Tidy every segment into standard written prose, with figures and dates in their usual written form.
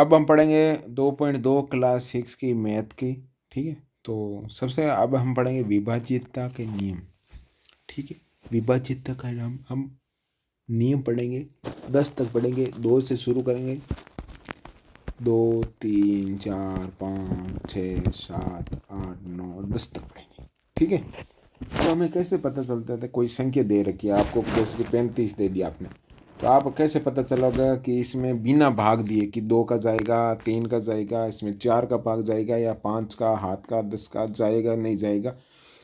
अब हम पढ़ेंगे 2.2 क्लास 6 की मैथ की। ठीक है, तो सबसे अब हम पढ़ेंगे विभाज्यता के नियम। ठीक है, विभाज्यता का हम नियम पढ़ेंगे, 10 तक पढ़ेंगे, 2 से शुरू करेंगे, 2 3 4 5 6 7 8 9 और 10 तक पढ़ेंगे। ठीक है, तो हमें कैसे पता चलता था, कोई संख्या दे रखी है आपको, जैसे कि 35 दे दिया आपने, तो आप कैसे पता चलोगे कि इसमें बिना भाग दिए कि 2 का जाएगा, 3 का जाएगा, इसमें 4 का भाग जाएगा या 5 का, हाथ का, 10 का जाएगा नहीं जाएगा,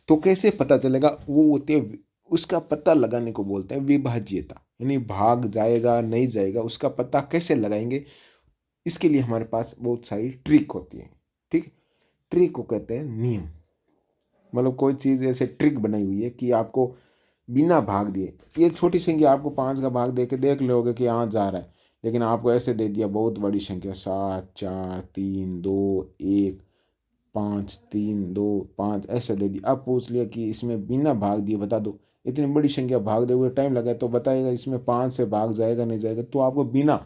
तो कैसे पता चलेगा? वो होते उसका पता लगाने को बोलते हैं विभाज्यता, यानी भाग जाएगा नहीं जाएगा उसका पता कैसे लगाएंगे। इसके लिए हमारे पास बहुत सारी ट्रिक होती है। ठीक, ट्रिक को कहते हैं नियम। मतलब कोई चीज़ ऐसे ट्रिक बनाई हुई है कि आपको बिना भाग दिए, ये छोटी संख्या आपको 5 का भाग दे के देख लोगे कि यहाँ जा रहा है, लेकिन आपको ऐसे दे दिया बहुत बड़ी संख्या 7 4 3 2 1 5 3 2 5 ऐसे दे दिया। अब पूछ लिया कि इसमें बिना भाग दिए बता दो, इतनी बड़ी संख्या भाग दे हुए टाइम लगा तो बताएगा इसमें 5 से भाग जाएगा नहीं जाएगा, तो आपको बिना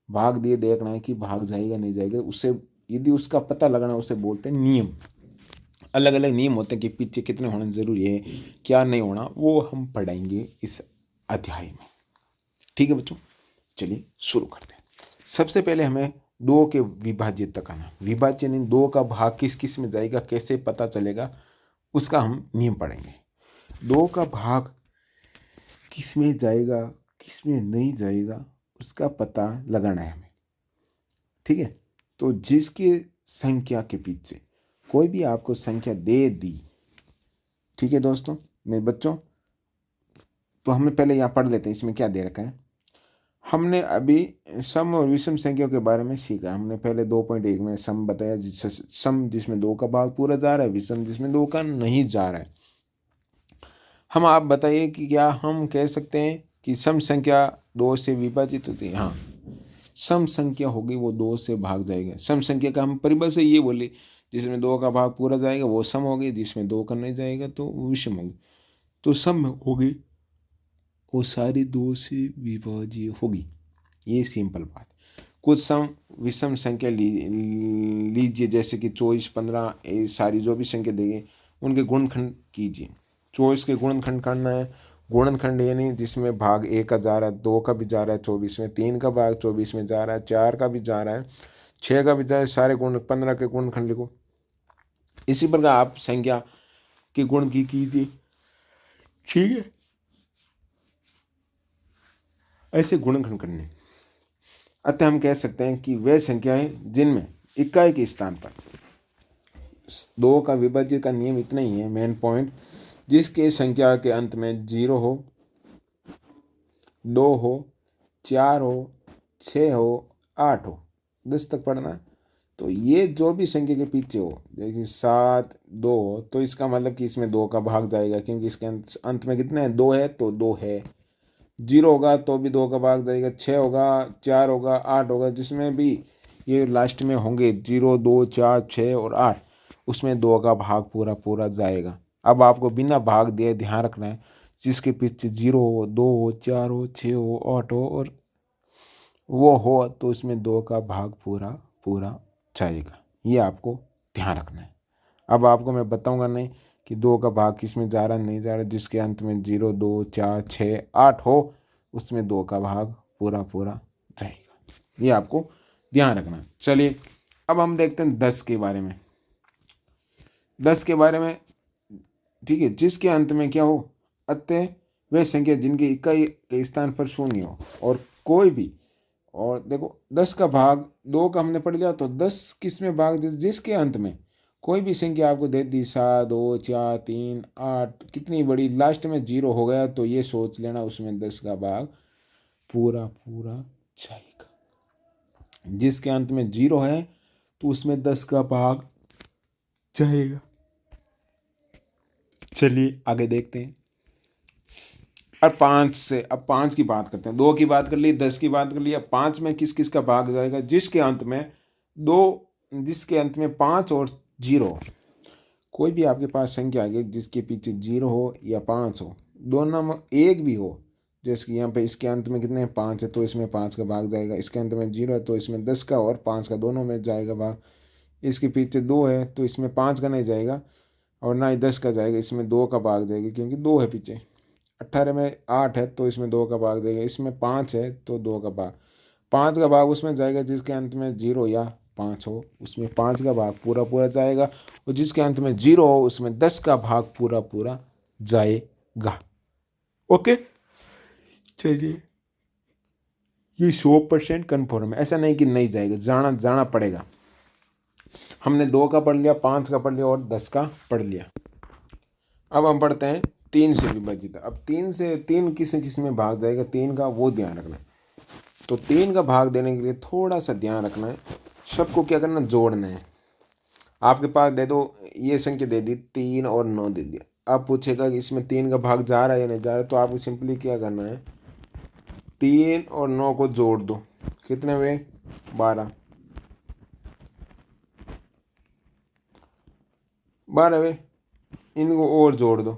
भाग दिए देखना है कि भाग जाएगा नहीं जाएगा। उससे यदि उसका पता लगाना है, उसे बोलते हैं नियम। अलग अलग नियम होते हैं कि पीछे कितने होने जरूरी है, क्या नहीं होना, वो हम पढ़ाएंगे इस अध्याय में। ठीक है बच्चों, चलिए शुरू करते हैं। सबसे पहले हमें 2 के विभाज्यता का नाम, विभाज्य नहीं 2 का भाग किस किस में जाएगा कैसे पता चलेगा, उसका हम नियम पढ़ेंगे। 2 का भाग किस में जाएगा किस में नहीं जाएगा उसका पता लगाना है हमें। ठीक है, तो जिसकी संख्या के पीछे कोई भी आपको संख्या दे दी, ठीक है दोस्तों, मेरे बच्चों, तो हमें पहले यहाँ पढ़ लेते हैं इसमें क्या दे रखा है। हमने अभी सम और विषम संख्याओं के बारे में सीखा। हमने पहले 2.1 में सम बताया, सम जिसमें 2 का भाग पूरा जा रहा है, विषम जिसमें 2 का नहीं जा रहा है। हम आप बताइए कि क्या हम कह सकते हैं कि सम संख्या 2 से विभाजित होती है? हाँ, सम संख्या होगी वो 2 से भाग जाएगा। सम संख्या का हम परिभाषा ये बोले, जिसमें 2 का भाग पूरा जाएगा वो सम होगी, जिसमें 2 का नहीं जाएगा तो वो विषम होगी। तो सम होगी वो सारी 2 से विभाज्य होगी, ये सिंपल बात। कुछ सम विषम संख्या लीजिए, जैसे कि 24 15, ये सारी जो भी संख्या देंगे उनके गुणनखंड कीजिए। 24 के गुणनखंड करना है, गुणनखंड यानी जिसमें भाग 1 का जा रहा है, 2 का भी जा रहा है 24 में, 3 का भाग 24 में जा रहा है, 4 का भी जा रहा है, 6 का भी जा रहा है, सारे गुण 15 के गुणनखंड लिखो। इसी प्रकार आप संख्या के गुण की कीजिए। ठीक है, ऐसे गुणनखंड करने। अतः हम कह सकते हैं कि वे संख्याएं जिनमें इकाई के स्थान पर 2 का विभाज्य का नियम इतना ही है, मेन पॉइंट, जिसके संख्या के अंत में 0 हो, 2 हो, 4 हो, 6 हो, 8 हो, 10 तक पढ़ना। तो ये जो भी संख्या के पीछे हो, जैसे 7 2 हो, तो इसका मतलब कि इसमें 2 का भाग जाएगा, क्योंकि इसके अंत में कितना है, 2 है तो 2 है। 0 होगा तो भी 2 का भाग जाएगा, 6 होगा, 4 होगा, 8 होगा, जिसमें भी ये लास्ट में होंगे 0 2 4 6 और 8, उसमें 2 का भाग पूरा पूरा जाएगा। अब आपको बिना भाग दिए ध्यान रखना है, जिसके पीछे 0 हो, 2 हो, 4 हो, 6 हो, 8 हो और वो हो, तो उसमें 2 का भाग पूरा पूरा जाएगा। ये आपको ध्यान रखना है। अब आपको मैं बताऊंगा नहीं कि 2 का भाग किस में जा रहा नहीं जा रहा, जिसके अंत में 0 2 4 6 8 हो, उसमें 2 का भाग पूरा पूरा जाएगा। ये आपको ध्यान रखना है। चलिए अब हम देखते हैं 10 के बारे में। 10 के बारे में, ठीक है, जिसके अंत में क्या हो, अतः वह संख्या जिनकी इकाई के स्थान पर शून्य हो और कोई भी, और देखो 10 का भाग 2 का हमने पढ़ लिया, तो 10 किस में भाग दे, जिसके अंत में कोई भी संख्या आपको दे दी 7 2 4 3 8, कितनी बड़ी, लास्ट में 0 हो गया, तो ये सोच लेना उसमें 10 का भाग पूरा पूरा जाएगा। जिसके अंत में 0 है तो उसमें 10 का भाग जाएगा। चलिए आगे देखते हैं। और 5 से, अब 5 की बात करते हैं। 2 की बात कर ली, 10 की बात कर ली, अब 5 में किस किस का भाग जाएगा, जिसके अंत में 2, जिसके अंत में 5 और 0 हो। कोई भी आपके पास संख्या आ गई जिसके पीछे 0 हो या 5 हो, दोनों में एक भी हो, जैसे कि यहाँ पे इसके अंत में कितने 5 है तो इसमें 5 का भाग जाएगा, इसके अंत में 0 है तो इसमें 10 का और 5 का दोनों में जाएगा भाग, इसके पीछे 2 है तो इसमें 5 का नहीं जाएगा और ना ही 10 का जाएगा, इसमें 2 का भाग जाएगा क्योंकि 2 है पीछे। 18 में 8 है तो इसमें 2 का भाग जाएगा, इसमें 5 है तो 2 का भाग, 5 का भाग उसमें जाएगा जिसके अंत में 0 या 5 हो, उसमें 5 का भाग पूरा पूरा जाएगा, और जिसके अंत में 0 हो उसमें 10 का भाग पूरा पूरा जाएगा। ओके, चलिए ये 100% कन्फर्म है, ऐसा नहीं कि नहीं जाएगा, जाना जाना पड़ेगा। हमने 2 का पढ़ लिया, 5 का पढ़ लिया और 10 का पढ़ लिया। अब हम पढ़ते हैं 3 से विभाजित। अब 3 किस किस में भाग जाएगा 3 का, वो ध्यान रखना है। तो 3 का भाग देने के लिए थोड़ा सा ध्यान रखना है, सबको क्या करना, जोड़ना है। आपके पास दे दो ये संख्या दे दी 3 और 9 दे दिया, अब पूछेगा कि इसमें 3 का भाग जा रहा है या नहीं जा रहा है, तो आपको सिंपली क्या करना है, 3 और 9 को जोड़ दो, कितने हुए 12, 12 हुए, इनको और जोड़ दो,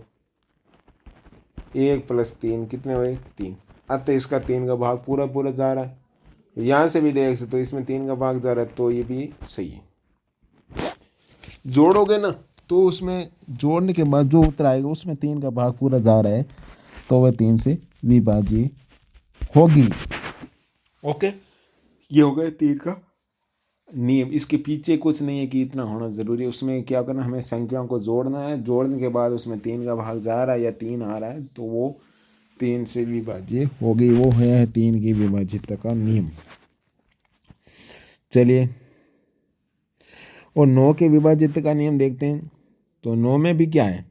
1 + 3 कितने हुए 3, अतः इसका 3 का भाग पूरा पूरा जा रहा है। यहाँ से भी देख सकते तो इसमें 3 का भाग जा रहा है, तो ये भी सही है। जोड़ोगे ना तो उसमें जोड़ने के बाद जो उत्तर आएगा उसमें 3 का भाग पूरा जा रहा है, तो वह 3 से विभाज्य होगी। ओके, ये हो गया 3 का नियम। इसके पीछे कुछ नहीं है कि इतना होना जरूरी है, उसमें क्या करना, हमें संख्याओं को जोड़ना है, जोड़ने के बाद उसमें 3 का भाग जा रहा है या 3 आ रहा है तो वो 3 से विभाज्य होगी। वो है 3 की विभाज्यता का नियम। चलिए, और 9 के विभाज्यता का नियम देखते हैं। तो 9 में भी क्या है,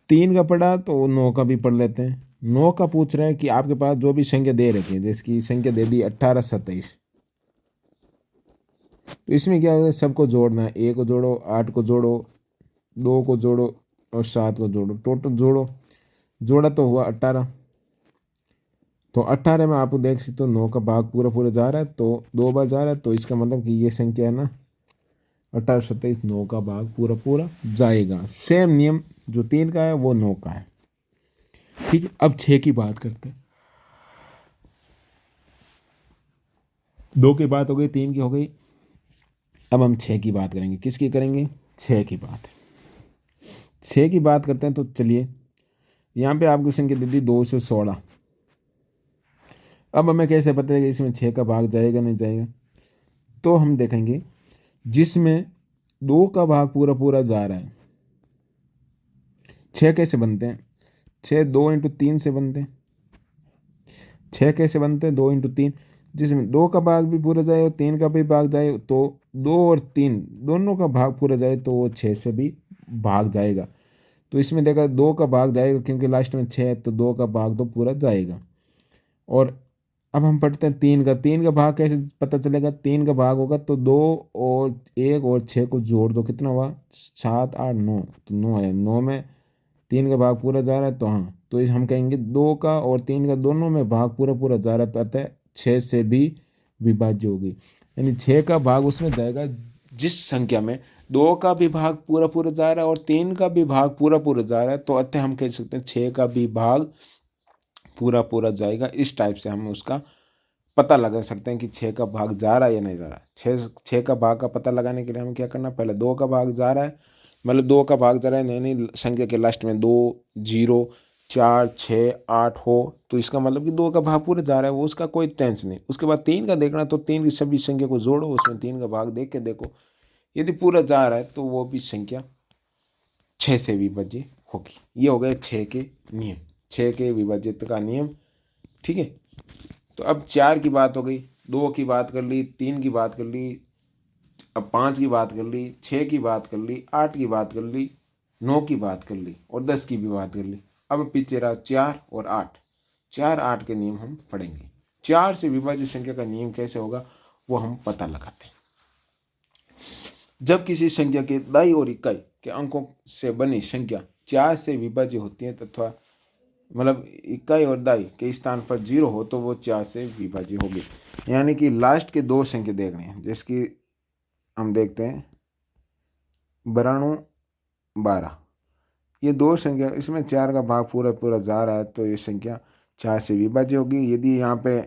3 का पढ़ा तो 9 का भी पढ़ लेते हैं। 9 का पूछ रहा है कि आपके पास जो भी संख्या दे रखी है, जिसकी संख्या दे दी 18, 27, तो इसमें क्या होगा, सबको जोड़ना है। 1 को जोड़ो, 8 को जोड़ो, 2 को जोड़ो और 7 को जोड़ो, टोटल जोड़ो, जोड़ा तो हुआ 18। तो 18 में आप देख सकते हो 9 का भाग पूरा पूरा जा रहा है, तो 2 बार जा रहा है, तो इसका मतलब कि ये संख्या है ना 18, 27, 9 का भाग पूरा पूरा जाएगा। सेम नियम जो 3 का है वो 9 का है। ठीक है, अब 6 की बात करते हैं। 2 की बात हो गई, 3 की हो गई, अब हम 6 की बात करेंगे। किसकी करेंगे, 6 की बात। 6 की बात करते हैं। तो चलिए, यहाँ पे आपको संख्या दे दी 216। अब हमें कैसे पता है इसमें 6 का भाग जाएगा नहीं जाएगा, तो हम देखेंगे जिसमें 2 का भाग पूरा पूरा जा रहा है। 6 कैसे बनते हैं, 6 2 × 3 से बनते हैं। 6 कैसे बनते हैं, 2 × 3, जिसमें 2 का भाग भी पूरा जाए और 3 का भी भाग जाए, तो 2 और 3 दोनों का भाग पूरा जाए तो वो 6 से भी भाग जाएगा। तो इसमें देखा 2 का भाग जाएगा क्योंकि लास्ट में 6 है, तो 2 का भाग तो पूरा जाएगा। और अब हम पढ़ते हैं 3 का भाग कैसे पता चलेगा, 3 का भाग होगा तो 2 और 1 और 6 को जोड़ दो, कितना हुआ 7, 8, 9, तो 9 है। 9 में 3 का भाग पूरा जा रहा है, तो हाँ, तो हम कहेंगे 2 का और 3 का दोनों में भाग पूरा पूरा जा रहा है, तो अतः 6 से भी विभाज्य होगी। यानी 6 का भाग उसमें जाएगा जिस संख्या में 2 का भी भाग पूरा पूरा जा रहा है और 3 का भी भाग पूरा पूरा जा रहा है, तो अतः हम कह सकते हैं 6 का भी भाग पूरा पूरा जाएगा। इस टाइप से हम उसका पता लगा सकते हैं कि 6 का भाग जा रहा है या नहीं जा रहा है। 6 का भाग का पता लगाने के लिए हमें क्या करना, पहले 2 का भाग जा रहा है, मतलब 2 का भाग जा रहा है, नई संख्या के लास्ट में 2, 0, 4, 6, 8 हो, तो इसका मतलब कि 2 का भाग पूरा जा रहा है, वो उसका कोई टेंशन नहीं। उसके बाद 3 का देखना, तो 3 की सभी संख्या को जोड़ो, उसमें 3 का भाग देख के देखो, यदि पूरा जा रहा है तो वो भी संख्या 6 से विभाज्य होगी। ये हो गए 6 के नियम, 6 के विभाज्यता का नियम। ठीक है, तो अब 4 की बात हो गई, 2 की बात कर ली, 3 की बात कर ली, अब 5 की बात कर ली, 6 की बात कर ली, 8 की बात कर ली, 9 की बात कर ली और 10 की भी बात कर ली। अब पीछे रहा 4 और 8। 4, 8 के नियम हम पढ़ेंगे। 4 से विभाज्य संख्या का नियम कैसे होगा वो हम पता लगाते हैं। जब किसी संख्या के दाई और इकाई के अंकों से बनी संख्या 4 से विभाज्य होती है तथा मतलब इकाई और दाई के स्थान पर 0 हो, तो वो 4 से विभाज्य होगी। यानी कि लास्ट के 2 संख्या देख रहे हैं, जिसकी हम देखते हैं 92, 12, ये 2 संख्या, इसमें 4 का भाग पूरा पूरा जा रहा है, तो ये संख्या 4 से विभाज्य होगी। यदि यहाँ पे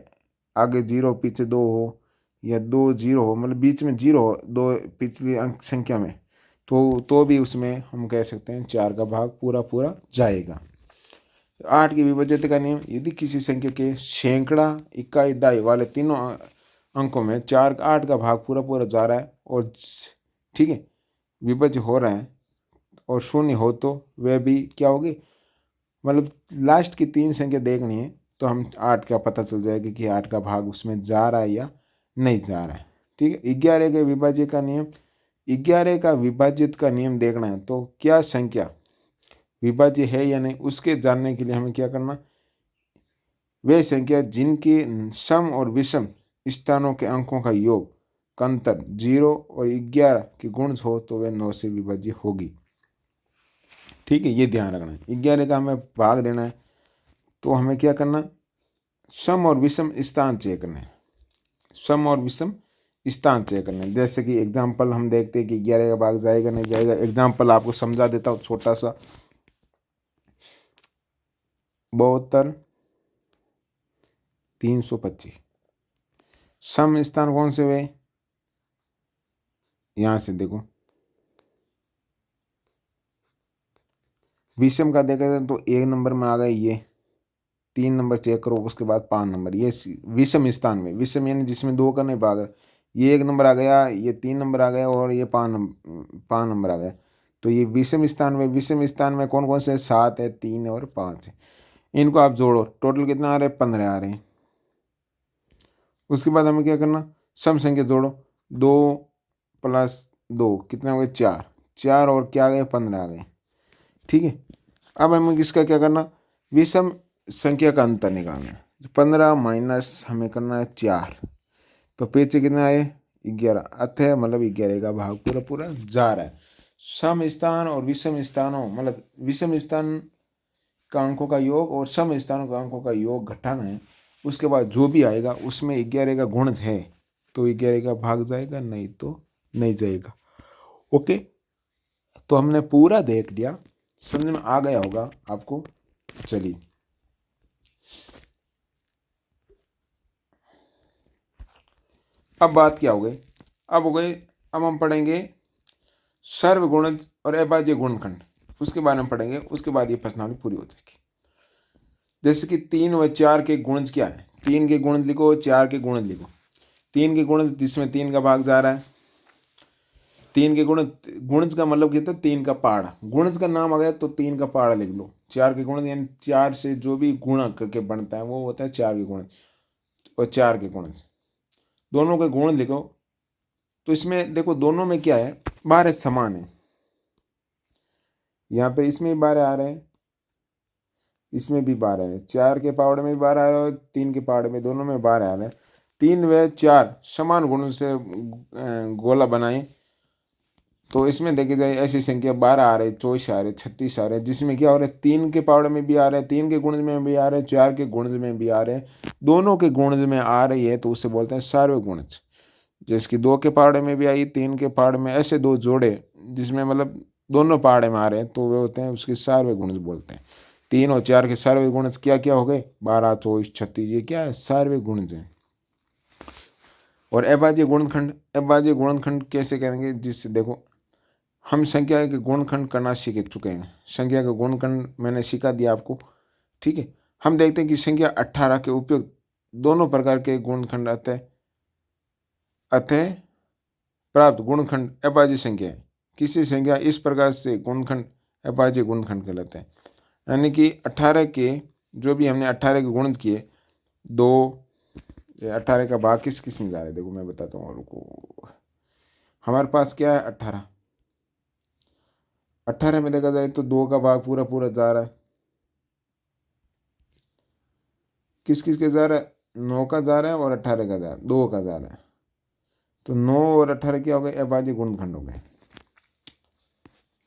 आगे 0 पीछे 2 हो या 2 0 हो, मतलब बीच में 0 हो दो पिछली अंक संख्या में, तो भी उसमें हम कह सकते हैं 4 का भाग पूरा पूरा जाएगा। 8 की विभाज्यता का नियम, यदि किसी संख्या के सैकड़ा, इकाई, दहाई वाले तीनों अंकों में 4 8 का भाग पूरा पूरा जा रहा है और ठीक है विभाज्य हो रहा है और शून्य हो तो वह भी क्या होगी, मतलब लास्ट की 3 संख्या देखनी है तो हम 8 का पता चल जाएगा कि 8 का भाग उसमें जा रहा है या नहीं जा रहा है। ठीक है, 11 के विभाज्य का नियम, 11 का विभाजित का नियम देखना है तो क्या संख्या विभाज्य है या नहीं उसके जानने के लिए हमें क्या करना, वे संख्या जिनके सम और विषम स्थानों के अंकों का योग का अंतर 0 और 11 के गुण हो तो वह 9 से विभाज्य होगी। ठीक है, ये ध्यान रखना है। 11 का हमें भाग देना है तो हमें क्या करना, सम और विषम स्थान चेक करना है, सम और विषम स्थान चेक करना है। जैसे कि एग्जाम्पल हम देखते हैं कि 11 का भाग जाएगा नहीं जाएगा। एग्जाम्पल आपको समझा देता हूँ छोटा सा। 72 325 सम स्थान कौन से हुए, यहां से देखो। विषम का देखा तो 1 नंबर में आ गए ये, 3 नंबर चेक करो, उसके बाद 5 नंबर, ये विषम स्थान में, विषम यानी जिसमें 2 का नहीं भाग, ये 1 नंबर आ गया, ये 3 नंबर आ गया और ये 5 नंबर आ गया। तो ये विषम स्थान में, विषम स्थान में कौन कौन से 7 है, 3 और 5 है। इनको आप जोड़ो, टोटल कितना आ रहे हैं, 15 आ रहे हैं। उसके बाद हमें क्या करना, सम संख्या जोड़ो, 2 + 2 कितने हो गए, 4, 4 और क्या आ गए, 15 आ गए। ठीक है, अब हमें किसका क्या करना, विषम संख्या का अंतर निकालना है। 15 माइनस हमें करना है 4, तो पीछे कितना आए, 11, अतः मतलब 11 का भाग पूरा पूरा जा रहा है। सम स्थान और विषम स्थानों, मतलब विषम स्थान का अंकों का योग और सम स्थानों का अंकों का योग घटाना है। उसके बाद जो भी आएगा उसमें 11 का गुणज है तो 11 का भाग जाएगा, नहीं तो नहीं जाएगा। ओके, तो हमने पूरा देख लिया, समझ में आ गया होगा आपको। चलिए अब बात क्या हो गई, अब हम पढ़ेंगे सर्वगुणज और अभाज्य गुणनखंड, उसके बारे में पढ़ेंगे। उसके बाद ये प्रश्नावली पूरी हो जाएगी। जैसे कि 3 व 4 के गुणज क्या है, 3 के गुणज लिखो, 4 के गुणज लिखो। 3 के गुणज जिसमें 3 का भाग जा रहा है, 3 के गुणज, गुणज का मतलब क्या था, 3 का पहाड़, गुणज का नाम आ गया तो 3 का पहाड़ लिख लो। 4 के गुणज यानी 4 से जो भी गुणा करके बनता है वो होता है 4 के गुणज, और 4 के गुणज दोनों के गुण लिखो। तो इसमें देखो दोनों में क्या है, 12 समान है, यहाँ पे इसमें भी 12 आ रहे हैं, इसमें भी 12 है, 4 के पावड़ में भी 12 आ रहा है और 3 के पावड़ में, दोनों में 12 आ रहे हैं। 3 व 4 समान गुणों से गोला बनाए तो इसमें देखी जाए ऐसी संख्या 12 आ रहे, 24 आ रहे, 36 आ रहे, जिसमें क्या हो रहा है, 3 के पावड़ में भी आ रहे हैं, 3 के गुणज में भी आ रहे हैं, 4 के गुणज में भी आ रहे हैं, दोनों के गुणज में आ रही है तो उसे बोलते हैं सार्वगुणज। जैसे कि 2 के पहाड़े में भी आई, 3 के पहाड़ में, ऐसे दो जोड़े जिसमें मतलब दोनों पहाड़े में आ रहे हैं तो वे होते हैं उसके सार्वय गुणज बोलते हैं। 3 और 4 के सार्वय गुणज क्या क्या हो गए, 12 24 36, ये क्या है, सार्वय गुणज है। और अभाज्य गुणनखंड, अभाज्य गुणनखंड कैसे करेंगे, जिससे देखो हम संख्या के गुणनखंड करना सीख चुके हैं, संख्या का गुणनखंड मैंने सिखा दिया आपको। ठीक है, हम देखते हैं कि संख्या 18 के उपयुक्त दोनों प्रकार के गुणनखंड अतः प्राप्त गुणनखंड अभाज्य संख्या है। किसी संख्या इस प्रकार से गुणनखंड अभाज्य गुणनखंड कहलाते हैं। यानी कि 18 के जो भी हमने 18 के गुणज किए, 2 18 का भाग किस किस में जा रहा है, देखो मैं बताता हूँ आपको। हमारे पास क्या है, 18, 18 में देखा जाए तो 2 का भाग पूरा पूरा जा रहा है, किस किस के जा रहा है, 9 का जा रहा है और 18 का जा रहा है, 2 का जा रहा है। तो 9 और 18 क्या हो गए, अभाज्य गुणनखंड हो गए।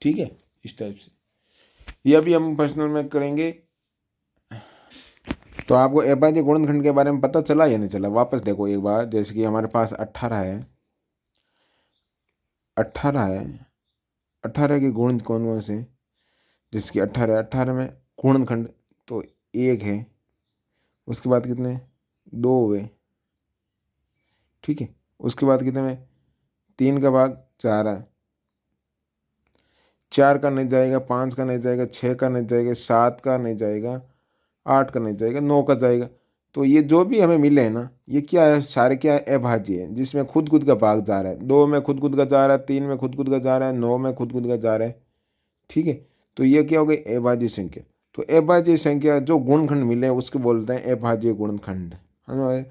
ठीक है, इस टाइप से यह भी हम पर्सनल में करेंगे। तो आपको अभाज्य गुणनखंड के बारे में पता चला या नहीं चला, वापस देखो एक बार। जैसे कि हमारे पास 18 है, 18 है, 18 के गुण कौन कौन से, जैसे कि 18 में गुणनखंड तो 1 है, उसके बाद कितने 2 हुए, ठीक है। उसके बाद कितने में 3 का भाग 4 है, 4 का नहीं जाएगा, 5 का नहीं जाएगा, 6 का नहीं जाएगा, 7 का नहीं जाएगा, 8 का नहीं जाएगा, 9 का जाएगा। तो ये जो भी हमें मिले हैं ना, ये क्या है, सारे क्या है, अभाज्य है, जिसमें खुद खुद का भाग जा रहा है। 2 में खुद खुद का जा रहा है, 3 में खुद खुद का जा रहा है, 9 में खुद खुद का जा रहा है, ठीक है। तो ये क्या हो गई, अभाज्य संख्या। तो अभाज्य संख्या जो गुणनखंड मिले हैं उसको बोलते हैं अभाज्य गुणनखंड, है ना।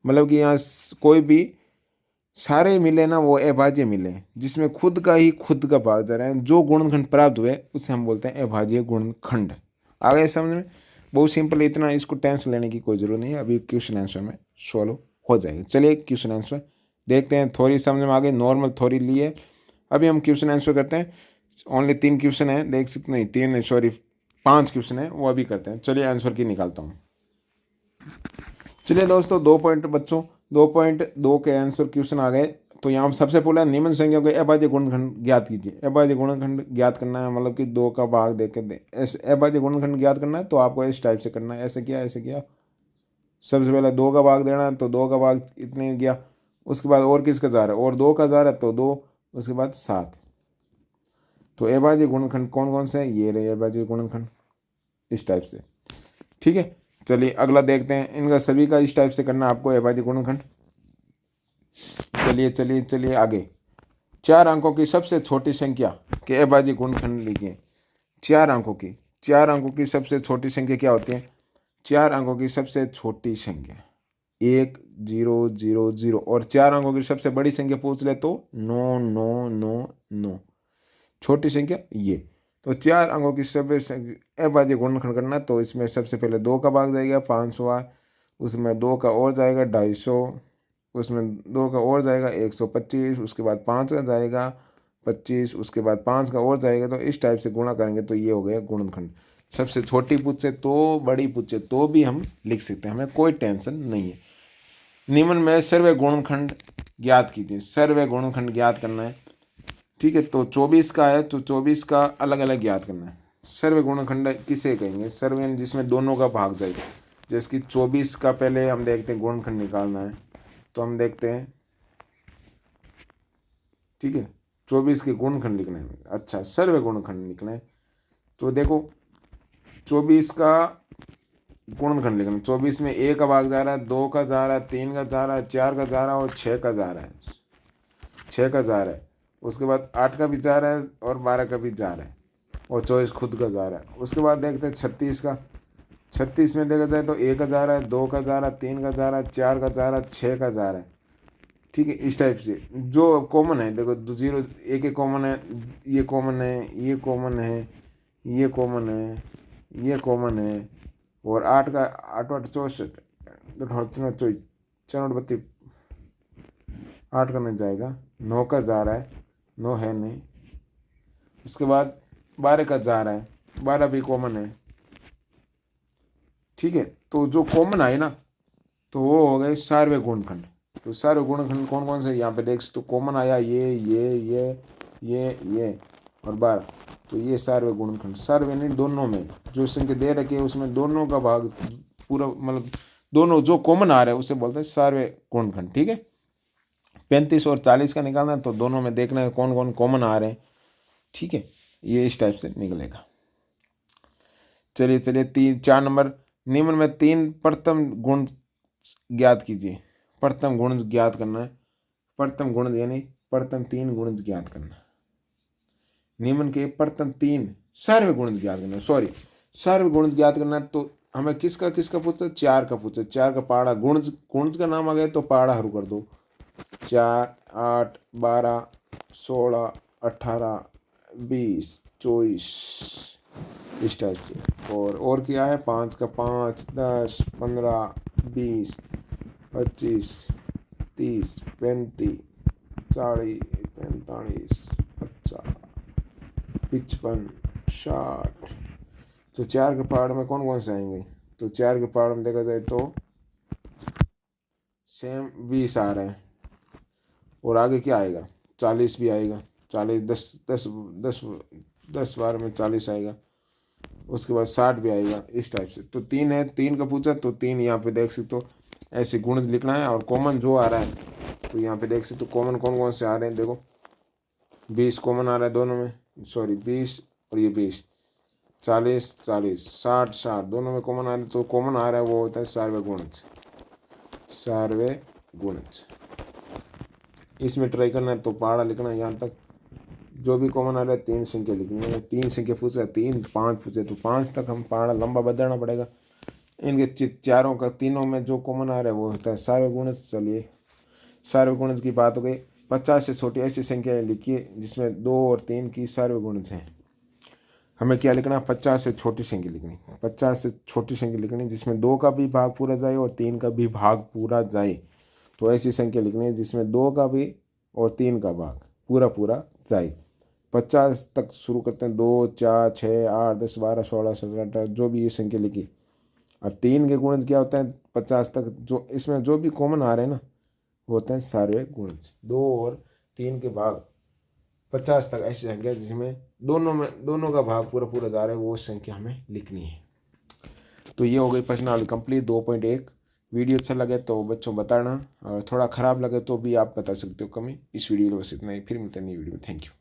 मतलब कि यहाँ कोई भी सारे मिले ना वो अभाज्य मिले, जिसमें खुद का ही खुद का भाग जा रहा है, जो गुणनखंड प्राप्त हुए उसे हम बोलते हैं अभाज्य गुणनखंड। आ गए समझ में, बहुत सिंपल, इतना इसको टेंशन लेने की कोई जरूरत नहीं है, अभी क्वेश्चन आंसर में सॉल्व हो जाएगा। चलिए क्वेश्चन आंसर देखते हैं, थोड़ी समझ में आ गई, नॉर्मल थोड़ी ली है। अभी हम क्वेश्चन आंसर करते हैं, ओनली 3 क्वेश्चन है, देख सकते नहीं 3 नहीं सॉरी 5 क्वेश्चन है, वो अभी करते हैं। चलिए आंसर की निकालता हूँ। चलिए दोस्तों 2 पॉइंट बच्चों, 2.2 के आंसर क्वेश्चन आ गए। तो यहाँ सबसे पहले निम्न संख्याओं के अभाज्य गुणनखंड ज्ञात कीजिए। अभाज्य गुणनखंड ज्ञात करना है, मतलब कि 2 का भाग देकर दे, ऐसे अभाज्य गुणनखंड ज्ञात करना है तो आपको इस टाइप से करना है, ऐसे किया ऐसे किया। सबसे पहले 2 का भाग देना है, तो 2 का भाग इतने गया। उसके बाद और किसका जा रहा है, और 2 का जा रहा है तो 2, उसके बाद 7। तो अभाज्य गुणनखंड कौन कौन से हैं, ये रहे अभाज्य गुणनखंड इस टाइप से, ठीक है। चलिए अगला देखते हैं, इनका सभी का इस टाइप से करना है आपको अभाज्य गुणनखंड। चलिए चलिए चलिए आगे। 4 अंकों की सबसे छोटी संख्या के अभाज्य गुणनखंड लिखिए। 4 अंकों की सबसे छोटी संख्या क्या होती है, 4 अंकों की सबसे छोटी संख्या 1 0 0 0, और 4 अंकों की सबसे बड़ी संख्या पूछ ले तो 9 9 9 9, छोटी संख्या ये। तो 4 अंकों की सबसे अभाज्य गुणनखंड करना, तो इसमें सबसे पहले 2 का भाग जाएगा 500 बार, उसमें 2 का और जाएगा 250, उसमें 2 का और जाएगा 125, उसके बाद 5 का जाएगा 25, उसके बाद 5 का और जाएगा। तो इस टाइप से गुणा करेंगे तो ये हो गया गुणनखंड। सबसे छोटी पूछे तो बड़ी पूछे तो भी हम लिख सकते हैं, हमें कोई टेंशन नहीं है। निम्न में सर्व गुणनखंड ज्ञात कीजिए। सर्व गुणनखंड ज्ञात करना है, ठीक है। तो 24 का है तो 24 का अलग अलग ज्ञात करना है। सर्व गुणनखंड किसे कहेंगे, सर्व जिसमें दोनों का भाग जाएगा। जैसे कि 24 का पहले हम देखते हैं गुणनखंड निकालना है, तो हम देखते हैं, ठीक है। 24 के गुणनखंड लिखना है, अच्छा सर्व गुणनखंड लिखना है। तो देखो 24 का गुणनखंड लिखना है, 24 में 1 का भाग जा रहा है, 2 का जा रहा है, 3 का जा रहा है, 4 का जा रहा है और 6 का जा रहा है, 6 का जा रहा है। उसके बाद 8 का भी जा रहा है और 12 का भी जा रहा है और 24 खुद का जा रहा है। उसके बाद देखते हैं 36 का, 36 में देखा जाए तो 1 का जा रहा है, 2 का जा रहा है, 3 का जा रहा है, 4 का जा रहा है, 6 का जा रहा है, ठीक है। इस टाइप से जो कॉमन है, देखो 0 एक कॉमन है, ये कॉमन है, ये कॉमन है, ये कॉमन है, ये कॉमन है, और 8 का 8 8 64 चौबीस 4 8 का नहीं जाएगा, 9 का जा रहा है, 9 है नहीं। उसके बाद 12 का जा रहा है, 12 भी कॉमन है, ठीक है। तो जो कॉमन आए ना तो वो हो गए सार्वय गुणनखंड। तो सार्वय गुणनखंड कौन कौन से यहाँ पे देख सकते, तो कॉमन आया ये और 12। तो ये सार्वय गुणनखंड, सार्वय नहीं दोनों में जो संख्या दे रखी है उसमें दोनों का भाग पूरा, मतलब दोनों जो कॉमन आ रहा है उसे बोलते हैं सार्वय गुणनखंड, ठीक है। 35 और 40 का निकालना है तो दोनों में देखना है कौन कौन कॉमन आ रहे हैं, ठीक है। ये इस टाइप से निकलेगा। चलिए चलिए 4 नंबर, निम्न में 3 प्रथम गुण ज्ञात कीजिए। प्रथम गुण ज्ञात करना है, प्रथम गुण यानी प्रथम 3 गुण ज्ञात करना। निम्न के प्रथम 3 सर्व गुण ज्ञात करना, सॉरी सर्व गुण ज्ञात करना है। तो हमें किसका किसका पूछा, 4 का पूछा, 4 का पहाड़ा गुण, गुण का नाम आ गया तो पहाड़ा हरू कर दो। 4 8 12 16 18 20 24 इस टाइप से। और क्या है, 5 का 5 10 15 20 25 30 35 40 45 50 55 60। तो 4 के पहाड़ में कौन कौन से आएंगे, तो 4 के पहाड़ में देखा जाए तो सेम 20 आ रहा है, और आगे क्या आएगा 40 भी आएगा, 40 10 10 10 10 बार में 40 आएगा। उसके बाद 60 भी आएगा इस टाइप से। तो 3 है, 3 का पूछा तो 3 यहाँ पे देख सकते हो ऐसे गुणज लिखना है। और कॉमन जो आ रहा है तो यहाँ पे देख सकते हो कॉमन कौन कौन से आ रहे हैं। देखो 20 कॉमन आ रहा है दोनों में, सॉरी 20 और ये 20, 40 40, 60 60 दोनों में कॉमन आ रहे हैं। तो कॉमन आ रहा है वो होता है सार्वय गुणज, सार्वय गुणज। इसमें ट्राई करना है तो पहाड़ा लिखना है यहाँ तक। जो भी कॉमन आ रहा है 3 संख्या लिखनी है। 3 संख्या पूछा, 3 5 पूछे तो 5 तक हम पहाड़ा लंबा बढ़ाना पड़ेगा। इनके चारों का, तीनों में जो कॉमन आ रहा है वो होता है सार्वय गुणज। चलिए सार्वय गुणज की बात हो गई। 50 से छोटी ऐसी संख्याएं लिखिए जिसमें 2 और 3 की सार्वय गुणज हैं। हमें क्या लिखना है, 50 से छोटी संख्या लिखनी। 50 से छोटी संख्या लिखनी जिसमें 2 का भी भाग पूरा जाए और 3 का भी भाग पूरा जाए। तो ऐसी संख्या लिखनी है जिसमें 2 का भी और 3 का भाग पूरा पूरा जाए। 50 तक शुरू करते हैं, 2 4 6 8 10 12 16 17 18 जो भी ये संख्या लिखी। अब 3 के गुणज क्या होता है 50 तक, जो इसमें जो भी कॉमन आ रहे हैं ना वो होते हैं सार्वय गुणज। 2 और 3 के भाग 50 तक ऐसी संख्या जिसमें दोनों का भाग पूरा पूरा जा रहा है वो संख्या हमें लिखनी है। तो ये हो गई प्रश्नावली कंप्लीट 2.1। वीडियो अच्छा लगे तो बच्चों बताना, और थोड़ा ख़राब लगे तो भी आप बता सकते हो कमी। इस वीडियो में बस इतना ही, फिर मिलते हैं नई वीडियो में। Thank you.